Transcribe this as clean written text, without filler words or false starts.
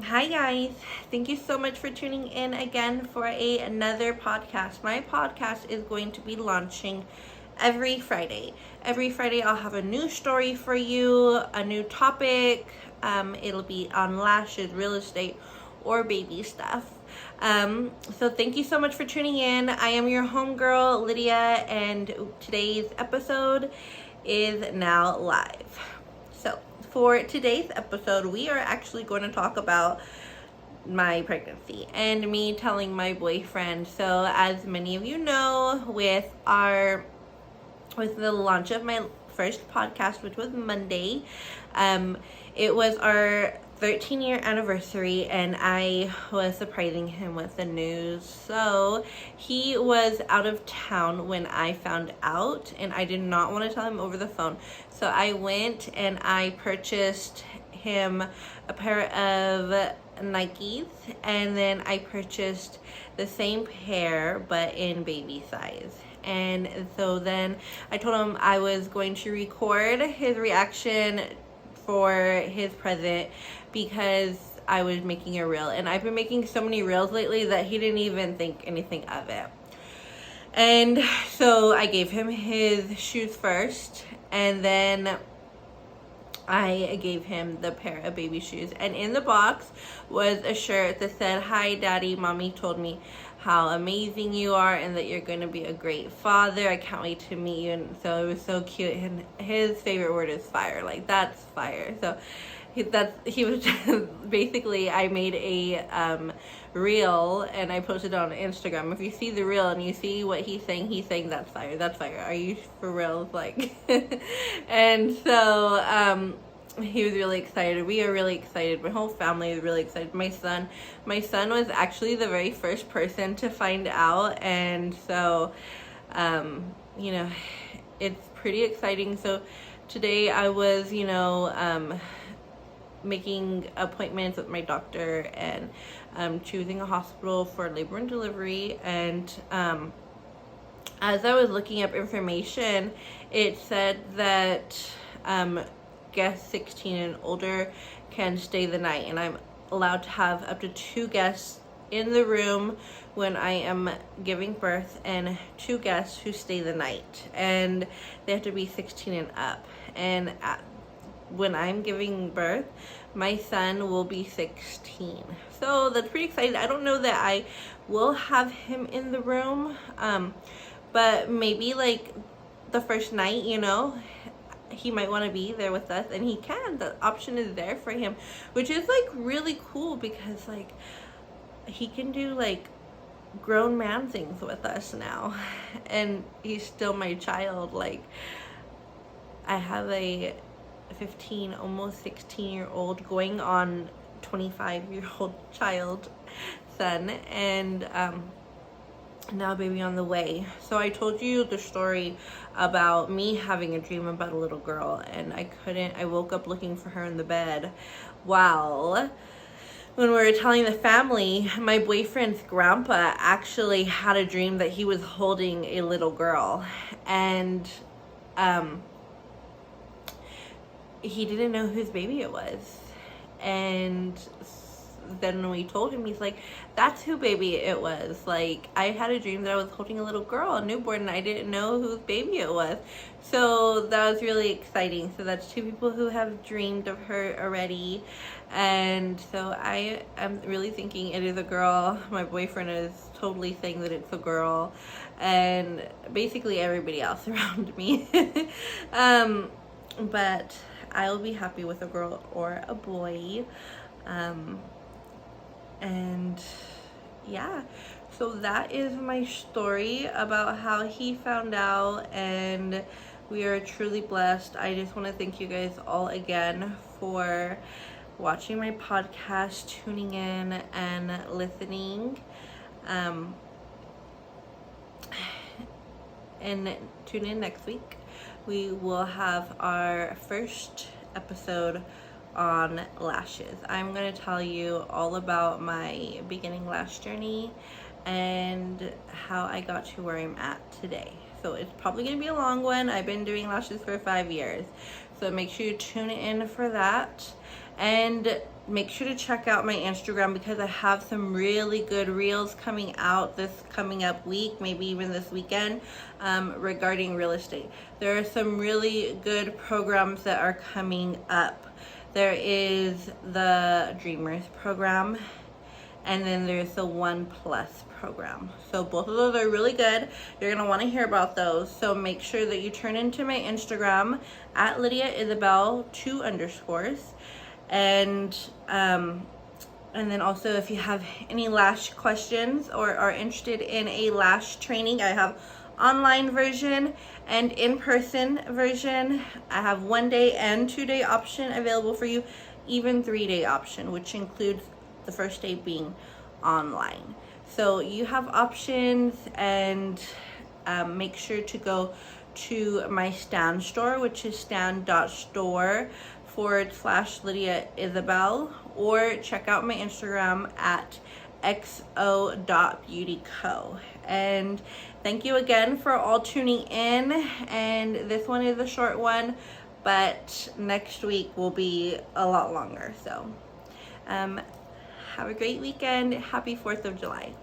Hi guys, thank you so much for tuning in again for another podcast. My podcast is going to be launching every Friday. Every Friday I'll have a new story for you, a new topic. It'll be on lashes, real estate, or baby stuff. So thank you so much for tuning in. I am your homegirl, Lydia, and today's episode is now live. So for today's episode, we are actually going to talk about my pregnancy and me telling my boyfriend. So as many of you know, with the launch of my first podcast, which was Monday, it was our 13-year anniversary, and I was surprising him with the news. So he was out of town when I found out, and I did not want to tell him over the phone. So I went and I purchased him a pair of Nikes, and then I purchased the same pair but in baby size. And so then I told him I was going to record his reaction for his present because I was making a reel, and I've been making so many reels lately that he didn't even think anything of it. And so I gave him his shoes first, and then I gave him the pair of baby shoes. And in the box was a shirt that said, "Hi Daddy, Mommy told me how amazing you are and that you're going to be a great father. I can't wait to meet you." And so it was so cute. And his favorite word is fire. Like, that's fire. So he was basically, I made a reel and I posted it on Instagram. If you see the reel and you see what he's saying that's fire, that's fire, are you for real? Like and so he was really excited. We are really excited. My whole family is really excited. My son was actually the very first person to find out, and so it's pretty exciting. So today I was making appointments with my doctor and choosing a hospital for labor and delivery. And as I was looking up information, it said that guests 16 and older can stay the night, and I'm allowed to have up to 2 guests in the room when I am giving birth, and 2 guests who stay the night, and they have to be 16 and up. And when I'm giving birth, my son will be 16. So that's pretty exciting. I don't know that I will have him in the room, but maybe like the first night, he might want to be there with us, and he can. The option is there for him, which is like really cool because like he can do like grown man things with us now, and he's still my child. Like, I have a 15, almost 16-year-old going on 25-year-old child son, and now baby on the way. So I told you the story about me having a dream about a little girl, and I woke up looking for her in the bed. Well, when we were telling the family, my boyfriend's grandpa actually had a dream that he was holding a little girl, and he didn't know whose baby it was. And then when we told him, he's like, "That's who baby it was. Like, I had a dream that I was holding a little girl, a newborn, and I didn't know whose baby it was." So that was really exciting. So that's 2 people who have dreamed of her already. And so I am really thinking it is a girl. My boyfriend is totally saying that it's a girl, and basically everybody else around me. But I'll be happy with a girl or a boy. And yeah, so that is my story about how he found out, and we are truly blessed. I just want to thank you guys all again for watching my podcast, tuning in and listening. And tune in next week. We will have our first episode on lashes. I'm going to tell you all about my beginning lash journey and how I got to where I'm at today. So it's probably going to be a long one. I've been doing lashes for 5 years. So make sure you tune in for that. And make sure to check out my Instagram because I have some really good reels coming out this coming up week, maybe even this weekend, regarding real estate. There are some really good programs that are coming up. There is the Dreamers program, and then there's the One Plus program. So both of those are really good. You're gonna want to hear about those. So make sure that you turn into my Instagram at Lydia Isabel 2_. And then also, if you have any lash questions or are interested in a lash training, I have online version and in-person version. I have 1-day and 2-day option available for you, even 3-day option, which includes the first day being online. So you have options, and make sure to go to my Stan store, which is stan.store/Lydia Isabel, or check out my Instagram at xo.beautyco. And thank you again for all tuning in. And this one is a short one, but next week will be a lot longer. So have a great weekend. Happy 4th of July.